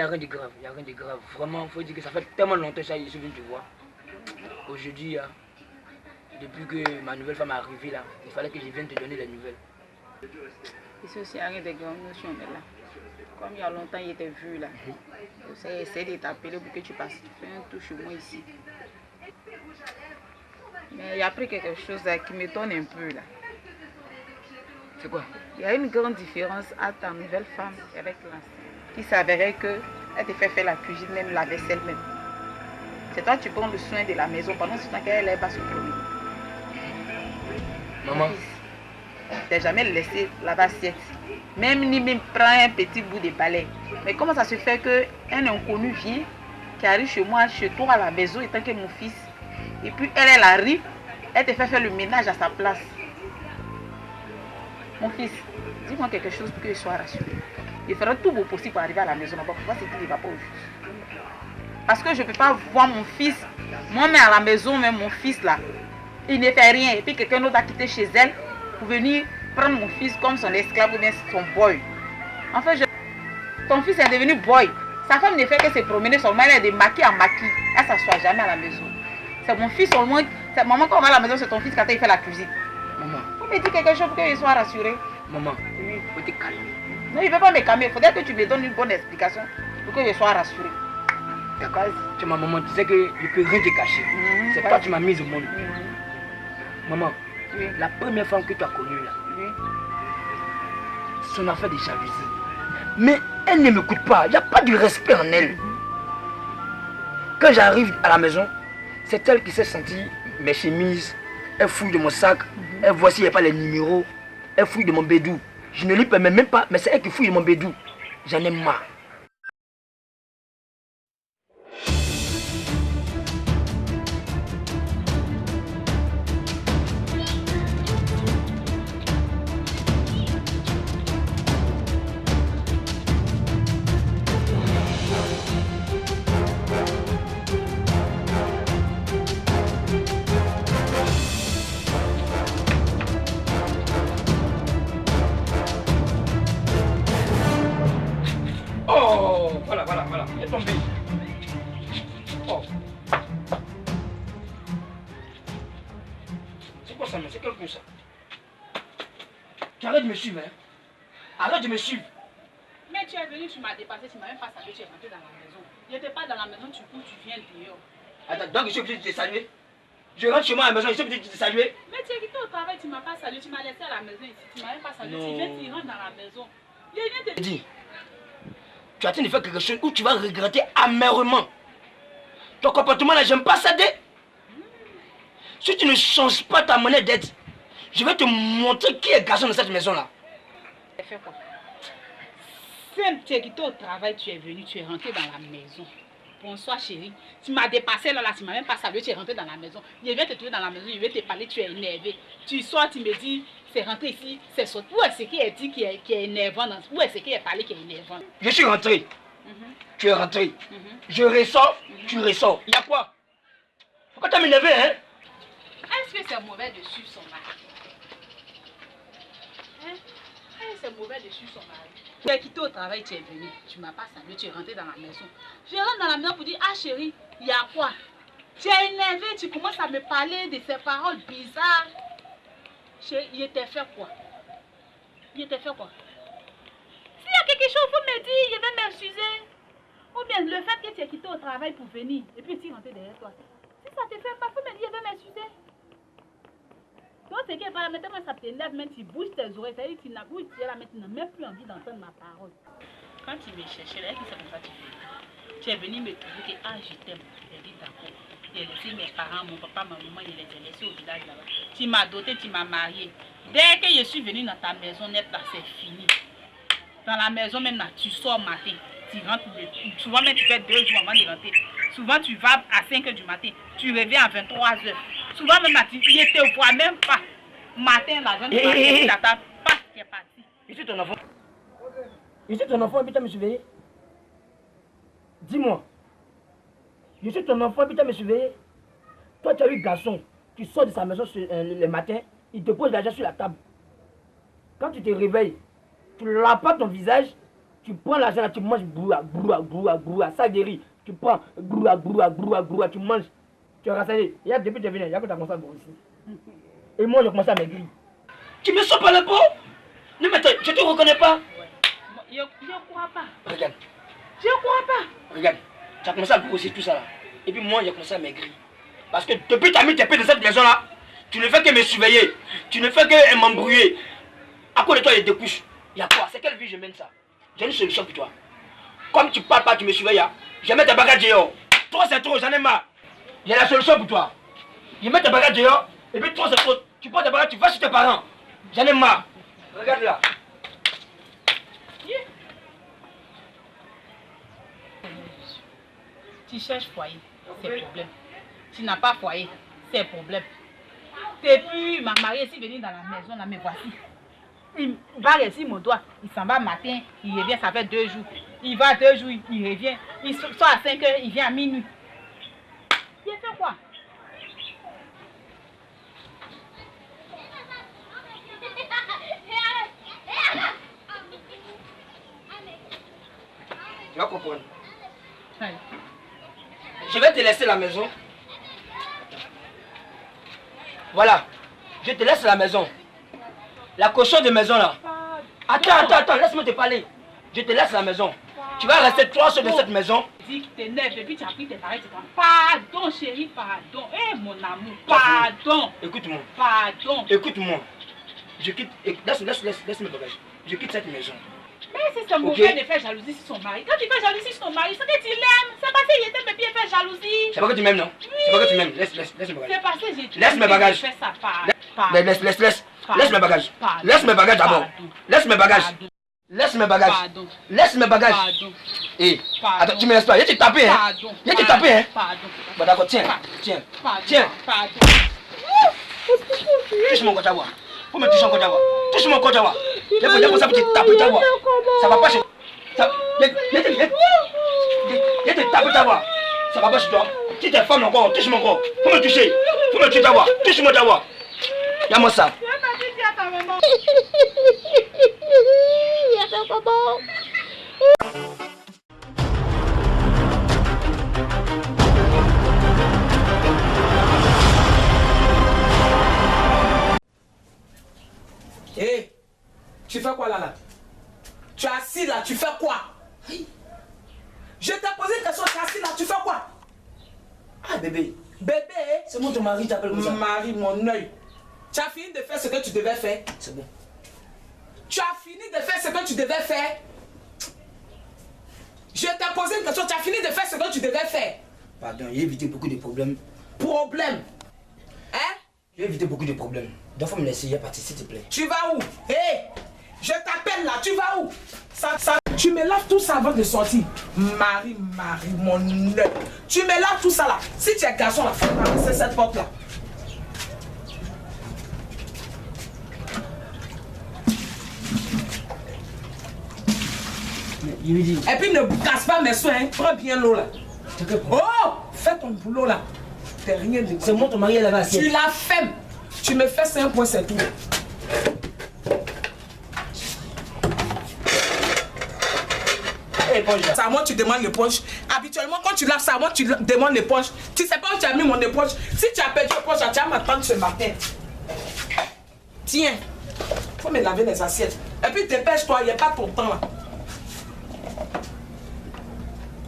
a rien de grave, il n'y a rien de grave. Vraiment, il faut dire que ça fait tellement longtemps que je suis venu te voir. Aujourd'hui, depuis que ma nouvelle femme est arrivée là, il fallait que je vienne te donner des nouvelles. Ici aussi, il n'y a rien de grave, notion, mais là. Comme il y a longtemps, il était vu là. J'essaie de t'appeler pour que tu passes. Tu fais un tour chez moi ici. Mais il y a pris quelque chose là qui m'étonne un peu là. C'est quoi? Il y a une grande différence à ta nouvelle femme avec l'ancienne. Il s'avérait qu'elle te fait faire la cuisine, même la vaisselle même. C'est toi qui prends le soin de la maison pendant ce temps qu'elle va se promener. Maman. Tu n'as jamais laissé laver l'assiette. Même ni même prend un petit bout de balai. Mais comment ça se fait qu'un inconnu vient, qui arrive chez moi, chez toi à la maison, étant que mon fils, et puis elle arrive, elle te fait faire le ménage à sa place. Mon fils, dis-moi quelque chose pour que je sois rassuré. Je ferai tout mon possible pour arriver à la maison là-bas, pour voir ce qui ne va pas au juste. Parce que je ne peux pas voir mon fils, moi-même à la maison, même mon fils là, il ne fait rien. Et puis quelqu'un d'autre a quitté chez elle pour venir prendre mon fils comme son esclave ou bien son boy. En fait, ton fils est devenu boy. Sa femme ne fait que se promener seulement, elle est de maquis en maquis. Elle ne s'assoit jamais à la maison. C'est mon fils seulement. Maman, quand on va à la maison, c'est ton fils quand il fait la cuisine. Maman. Faut me dire quelque chose pour que je sois rassuré. Maman, il faut te calmer. Non, il ne peut pas me calmer. Il faudrait que tu me donnes une bonne explication pour que je sois rassuré. D'accord. Tu ma maman disait que je ne peux rien te cacher. C'est toi qui m'as mise au monde. Maman, oui. La première femme que tu as connue là, oui. Son affaire de jalousie. Mais elle ne m'écoute pas. Il n'y a pas de respect en elle. Quand j'arrive à la maison, c'est elle qui s'est sentie mes chemises. Elle fouille de mon sac. Elle voit s'il n'y a pas les numéros. Elle fouille de mon bédou. Je ne lui permets même pas, mais c'est elle qui fouille de mon bédou. J'en ai marre. Voilà, il est tombé. Oh. C'est quoi ça, mais c'est quel coup ça? Tu arrêtes de me suivre, hein? Arrête de me suivre. Mais tu es venu, tu m'as dépassé, tu m'as même pas salué, tu es rentré dans la maison. Je n'étais pas dans la maison, tu cours, tu viens dehors. Attends, donc je suis obligé de te saluer? Je rentre chez moi à la maison, je suis obligé de te saluer? Mais tu es quitté au travail, tu ne m'as pas salué, tu m'as laissé à la maison ici, tu ne m'as même pas salué, non. Tu viens, tu rentres dans la maison. Je viens te dire. Tu as en train de faire quelque chose où tu vas regretter amèrement. Ton comportement là, j'aime pas ça. Si tu ne changes pas ta manière d'être, je vais te montrer qui est garçon dans cette maison là. Tu fais quoi? Simple, tu es quitté au travail, tu es venu, tu es rentré dans la maison. Bonsoir chérie. Tu m'as dépassé là, tu m'as même pas salué, tu es rentré dans la maison. Je vais te trouver dans la maison, je vais te parler, tu es énervé. Tu sors, tu me dis, c'est rentré ici, c'est sorti. Où est-ce qui est dit qui est énervant? Où est-ce qui est parlé qui est énervant? Je suis rentré. Tu es rentré. Je ressors, tu ressors. Il y a quoi? Pourquoi tu as m'énervé, hein? Est-ce que c'est mauvais de suivre son mari? Hein? Est-ce que c'est mauvais de suivre son mari? Tu es quitté au travail, tu es venu, tu ne m'as pas salué, tu es rentré dans la maison. Je rentre dans la maison pour dire, ah chérie, il y a quoi? Tu es énervé, tu commences à me parler de ces paroles bizarres. Chérie, il t'a fait quoi? Il t'a fait quoi? S'il y a quelque chose, il faut me dire, je vais m'excuser. Ou bien le fait que tu es quitté au travail pour venir, et puis tu rentres derrière toi. Si ça te fait pas, il faut me dire, je vais m'excuser. Donc c'est que voilà, maintenant ça t'énerve, mais tu bouges tes oreilles, c'est-à-dire que tu n'as même plus envie d'entendre ma parole. Quand tu me cherchais, là, c'est comme ça que tu es venu me trouver que ah je t'aime. J'ai dit d'accord. J'ai laissé mes parents, mon papa, ma maman, je les ai laissés au village là-bas. Tu m'as doté, tu m'as marié. Dès que je suis venue dans ta maison net là, c'est fini. Dans la maison même là, tu sors matin. Tu rentres, souvent même tu fais 2 jours avant de rentrer. Souvent tu vas à 5 h du matin, tu reviens à 23 h. Souvent même tu ne te vois même pas. Matin là, je ne sais pas, tu es parti. Je suis ton enfant. Je suis ton enfant et puis tu as me surveillé. Dis-moi. Je suis ton enfant et puis tu as me surveillé. Toi tu as eu garçon qui sort de sa maison le matin, il te pose l'argent sur la table. Quand tu te réveilles, tu ne laves pas ton visage, Tu prends l'argent là, tu manges bourra, ça guérit. Tu prends bourra, tu manges. Tu as rassasié. Il y a depuis que tu es venu, il y a que tu as commencé à bourrer ici. Et moi, je commence à maigrir. Tu me sors par la peau? Non, mais je te reconnais pas. Je crois pas. Regarde. Je crois pas. Regarde, tu as commencé à grossir tout ça là. Et puis moi, j'ai commencé à maigrir. Parce que depuis que tu as mis tes pieds dans cette maison là, tu ne fais que me surveiller. Tu ne fais que m'embrouiller. À quoi de toi, il y a des couches? Il y a quoi? C'est quelle vie je mène ça? J'ai une solution pour toi. Comme tu parles pas, tu me surveilles. Je vais mettre tes bagages dehors. Trop c'est trop, j'en ai marre. J'ai la solution pour toi. Je mets tes bagages dehors. Et puis trop c'est trop. Tu prends tes bagages, tu vas chez tes parents. J'en ai marre. Regarde là. Tu cherches foyer, c'est problème. Tu n'as pas foyer, c'est problème. Depuis ma mariée est venue dans la maison, là, mais voici. Il va réussir mon doigt. Il s'en va matin, il revient, ça fait 2 jours. Il va 2 jours, il revient. Il sort à 5 heures, il vient à minuit. Il a fait quoi? Tu vas comprendre. Oui. Je vais te laisser la maison. Voilà. Je te laisse la maison. La caution de maison là. Attends, laisse-moi te parler. Je te laisse la maison. Tu vas rester 3 jours dans cette maison. Dis que t'es neuf et puis tu as pris tes parents. Pardon chérie, pardon. Eh mon amour, pardon. Écoute-moi. Pardon. Écoute-moi. Je quitte. Laisse mes bagages. Je quitte cette maison. Mais si c'est mauvais de faire jalousie sur son mari. Quand tu fais jalousie sur ton mari, c'est que tu l'aimes. C'est parce qu'il était bien faire jalousie. C'est pas que tu m'aimes, non? Oui. C'est pas que tu m'aimes. Laisse mes bagages. C'est parce que j'ai Laisse mes bagages. Fais ça, Laisse mes bagages. Laisse mes bagages d'abord. Laisse mes bagages. Laisse mes bagages. Pardon. Laisse mes bagages. Pardon. Hé, Pardon. attends, tu me laisses pas. Viens te taper, hein. Pardon. Viens te taper, hein. Pardon. Bon, d'accord, tiens. Tiens. Pardon. Touche mon côté à voir. Faut me toucher mon côté à voir. Touche mon côté à voir. Viens pour ça, pour te taper ta voix. Ça va pas chez. Viens te taper ta voix. Ça va pas chez toi. Si t'es femme encore, touche mon corps. Faut me toucher. Faut me toucher ta voix. Touche-moi ta voix. Y'a moi ça. Hé, tu fais quoi là? Tu es assis là, tu fais quoi? Je t'ai posé une question, tu es assis là, tu fais quoi? Ah bébé, Bébé, c'est moi ton mari t'appelle comme ça. Marie, mon œil. Tu as fini de faire ce que tu devais faire? C'est bon. Tu as fini de faire ce que tu devais faire? Je t'ai posé une question, tu as fini de faire ce que tu devais faire? Pardon, j'ai évité beaucoup de problèmes. Problème? Hein? J'ai évité beaucoup de problèmes. Donc faut me laisser partir s'il te plaît. Tu vas où? Hé, je t'appelle là, tu vas où? Tu me laves tout ça avant de sortir. Marie, mon œil. Tu me laves tout ça là. Si tu es garçon là, faut passer cette porte là. Et puis ne casse pas mes soins, hein. Prends bien l'eau là. Oh, fais ton boulot là. T'es rien de. C'est moi ton mari, elle avait assiette. Tu la fais. Tu me fais 5 points, c'est tout. C'est à moi que tu demandes l'éponge. Habituellement, quand tu laves ça, à moi tu demandes l'éponge. Tu sais pas où tu as mis mon éponge. Si tu as perdu l'éponge, tu vas m'attendre ce matin. Tiens, faut me laver les assiettes. Et puis dépêche-toi, il n'y a pas ton temps là.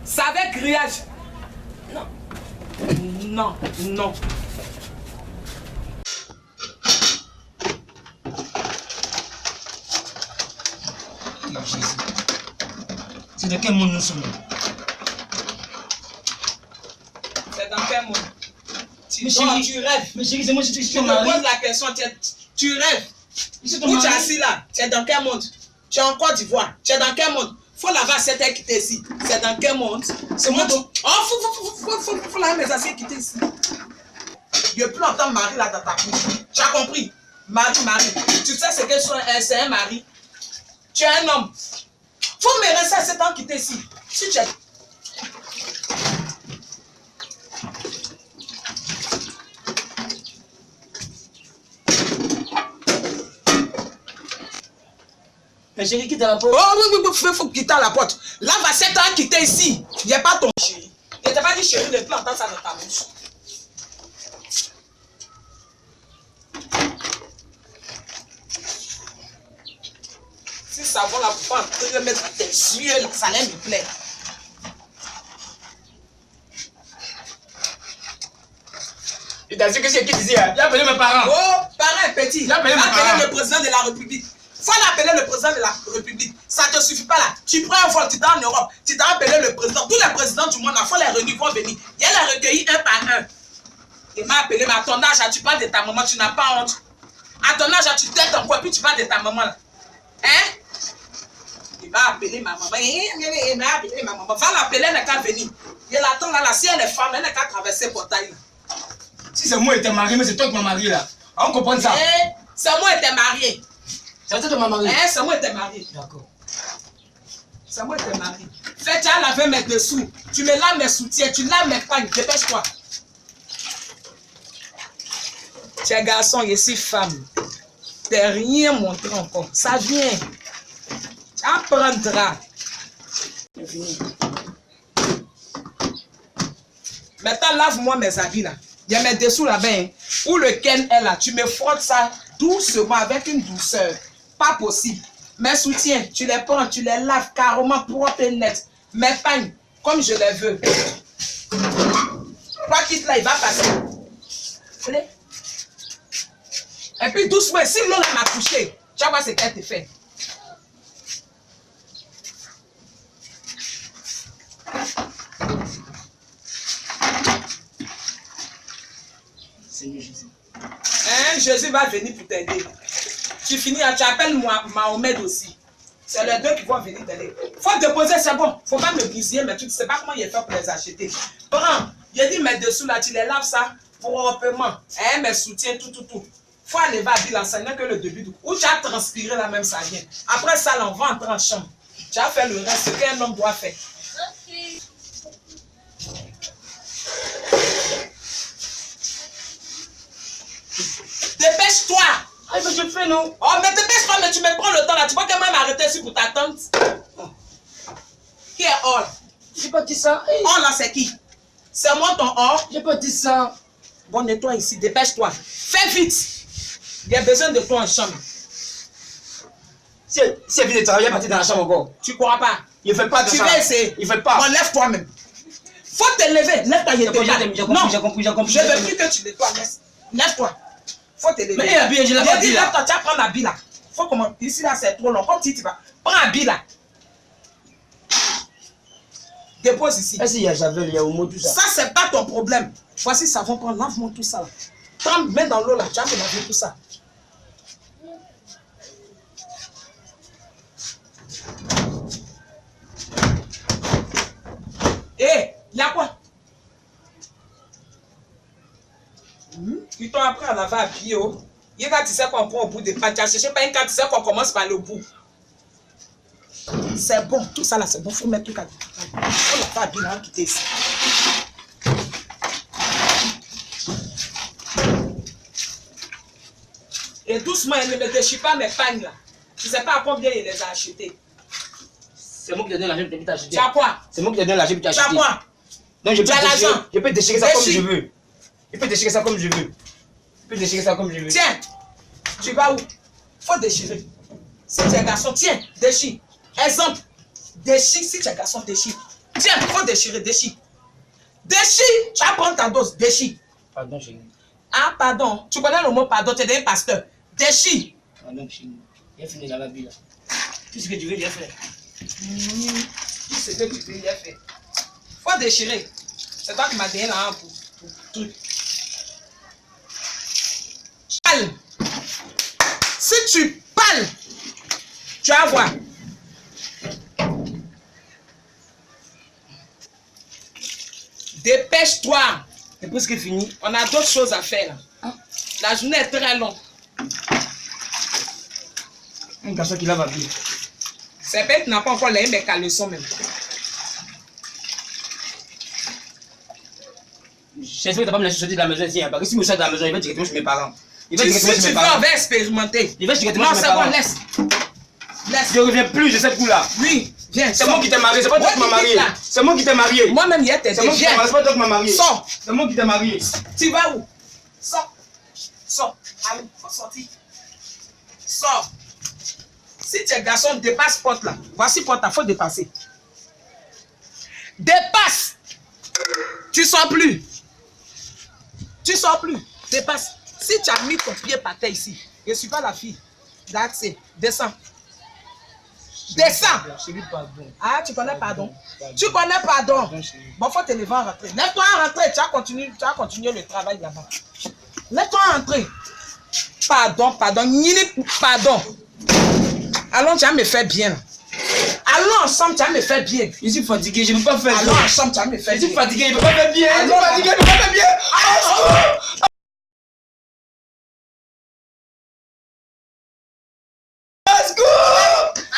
C'est avec grillage. Non. Non, non. C'est de quel monde nous sommes? C'est dans quel monde? Tu rêves. Mais chérie, c'est moi, je suis Tu me poses la question, tu rêves. Où tu es assis là? Tu es dans quel monde? Tu es en Côte d'Ivoire. Tu es dans quel monde? Faut laver cette terre qui est ici. C'est dans quel monde? C'est moi. Oh, faut laver mes assiettes qui étaient ici. Je ne peux plus entendre Marie là dans ta bouche. Tu as compris? Marie. Tu sais ce que c'est un mari? Tu es un homme. Faut me rester à cet homme qui était ici. Si tu es... Mais chérie, quitte la porte. Oh oui, il faut quitter la porte. Là, va 7 ans quitter ici. Il n'y a pas ton chéri. Je t'ai pas dit chéri, ne plus entendre ça dans ta bouche. Si ça va là, pour pas te mettre dans tes yeux, là, ça allait me plaire. Il t'a dit que c'est qui ici, hein? Il a appelé mes parents. Oh, parent petit. Il a appelé mes parents. Le président de la République. Faut l'appeler le président de la République. Ça ne te suffit pas là. Tu prends un vol, tu es en Europe. Tu t'as appelé le président. Tous les présidents du monde, il faut les réunir, vont venir. Il les recueilli un par un. Il m'a appelé, mais à ton âge, tu parles de ta maman, tu n'as pas honte. À ton âge, tu têtes en quoi, puis tu parles de ta maman là. Hein? Il m'a appelé ma maman. Il m'a appelé ma maman. Va l'appeler, elle n'a qu'à venir. Il attend là, si elle est femme, elle n'a qu'à traverser le portail là. Si c'est moi qui t'ai marié, mais c'est toi qui m'as marié là. On comprend ça. C'est moi qui t'ai marié. C'est toi qui m'as marié. C'est moi qui t'ai marié. D'accord. C'est moi qui t'ai marié. Fais, tu as lavé mes dessous. Tu me laves mes soutiens. Tu laves mes pagnes. Dépêche-toi. Tu es garçon, je suis femme. Tu n'as rien montré encore. Ça vient. Tu apprendras. C'est fini. Maintenant, lave-moi mes habits là. Il y a mes dessous là-bas. Hein. Où le Ken est là. Tu me frottes ça doucement avec une douceur. Pas possible. Mes soutiens, tu les prends, tu les laves carrément propre et net. Mes pagnes, comme je les veux. Quoi quitte là, il va passer. Allez. Et puis doucement, si l'eau là m'a touché, tu vas voir ce qu'elle te fait. Seigneur Jésus. Hein, Jésus va venir pour t'aider. Tu finis, tu appelles Mahomet aussi. C'est les deux qui vont venir t'aider. Faut déposer, c'est bon. Faut pas me bousiller, mais tu ne sais pas comment il est fait pour les acheter. Prends, il dit mes dessous là, tu les laves ça proprement. Hein, mes soutiens, tout. Faut aller va dire l'enseignant que le début. Où tu as transpiré là même, ça vient. Après ça, là, on va entrer en chambre. Tu as fait le reste, ce qu'un homme doit faire. Ok. Dépêche-toi! Ah, mais je fais non. Oh, mais dépêche-toi, mais tu me prends le temps là. Tu vois quand même arrêter ici pour ta tante. Qui est All? J'ai pas dit ça. Hey. All là, c'est qui? C'est moi ton All? J'ai pas dit ça. Bon, nettoie ici, dépêche-toi. Fais vite. Il y a besoin de toi en chambre. Si elle vient de travailler, elle est partie dans la chambre encore. Tu crois pas? Il ne fait pas de ça. Tu vas essayer. Il ne fait pas. Bon, lève-toi même. Faut te lever. Lève-toi, J'ai compris. Je veux plus que tu nettoies. Lève-toi. Faut te lever. Mais elle a bien, je l'ai pas dit là. Lève-toi, tu vas prendre la bille là. Faut comment? Ici là, c'est trop long. Comme tu vas. Prends la bille là. Dépose ici. Est-ce qu'il y a Javel, il y a Omo, tout ça? Ça, c'est pas ton problème. Voici, ça va prendre. Lave-moi tout ça là. Prends, mets dans l'eau là. Tu vas me laver tout ça. Hé, il y a quoi? Ils t'ont appris à laver à pied. Il y a quand tu sais qu'on prend au bout des pattes. Tu as cherché pas une quand tu sais qu'on commence par le bout. C'est bon, tout ça là, c'est bon. Il faut mettre tout à l'heure. Il faut laver à pied là, quitter ici. Et doucement, ne me déchire pas mes pagnes là. Tu sais pas à combien il les a achetés. C'est moi qui te donne l'argent pour t'acheter. Tu as quoi? C'est moi qui te donne l'argent pour Tu t'acheter. as quoi? Donc je peux déchirer ça comme Déchire. je veux. Je peux déchirer ça comme je veux. Je peux déchirer ça comme je veux. Tiens, tu vas où? Faut déchirer. Si tu es garçon, tiens, déchire. Exemple, déchire. Si tu es garçon, déchire. Tiens, faut déchirer, déchire. Déchire, tu vas prendre ta dose, déchire. Pardon, chérie. Ah, pardon. Tu connais le mot pardon, tu es un pasteur. Déchire. Pardon, chérie. J'ai fini dans la vie là. Tout ce que tu veux, j'ai fait. Tout ce que tu veux, il est fait. Faut déchirer. C'est toi qui m'as donné là pour truc. Parle. Si tu parles, tu vas voir. Dépêche-toi. C'est presque fini. On a d'autres choses à faire. Là. La journée est très longue. Un garçon qui lave à pied. C'est peut-être n'a pas encore les mais qu'à leçon même. J'espère que tu vas pas me laisser sortir de la maison ici. Parce que si je me sors de la maison, il va directement chez mes parents. Il va Si directement tu chez mes veux, parents. on va expérimenter. Il va directement Non, chez mes c'est bon, parents. laisse. Laisse. Je reviens plus de cette coup-là. Oui, viens. C'est moi qui t'ai marié, c'est pas toi qui m'as marié. C'est moi qui t'ai marié. Moi-même, hier, t'es C'est moi qui t'ai marié, c'est pas toi qui m'as marié. Sors. C'est moi qui t'ai marié. Tu vas où? Sors. Sors. Allez, faut sortir. Sors. Si tu es garçon, dépasse porte là. Voici porte, il faut dépasser. Dépasse. Tu sors plus. Tu sors plus. Dépasse. Si tu as mis ton pied par terre ici, je ne suis pas la fille. D'accès. Descends. Descends. Chérie, pardon. Ah, tu connais pardon? Tu connais pardon? Bon, faut te lever en rentrer. Lève-toi en rentrer. Tu vas continuer le travail là-bas. Lève-toi en rentrer. Pardon, pardon. Nini, pardon. Allons, tu vas me faire bien. Allons ensemble, tu vas me faire bien. Je suis fatigué, je ne peux pas faire bien. Allons ensemble, tu vas me faire Je bien. suis fatigué, je ne peux pas faire bien. Je suis fatigué, je ne peux pas faire bien.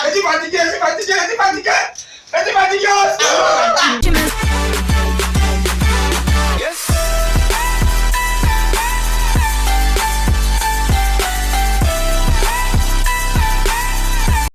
Je suis fatigué, je suis fatigué, je suis fatigué. Je suis fatigué.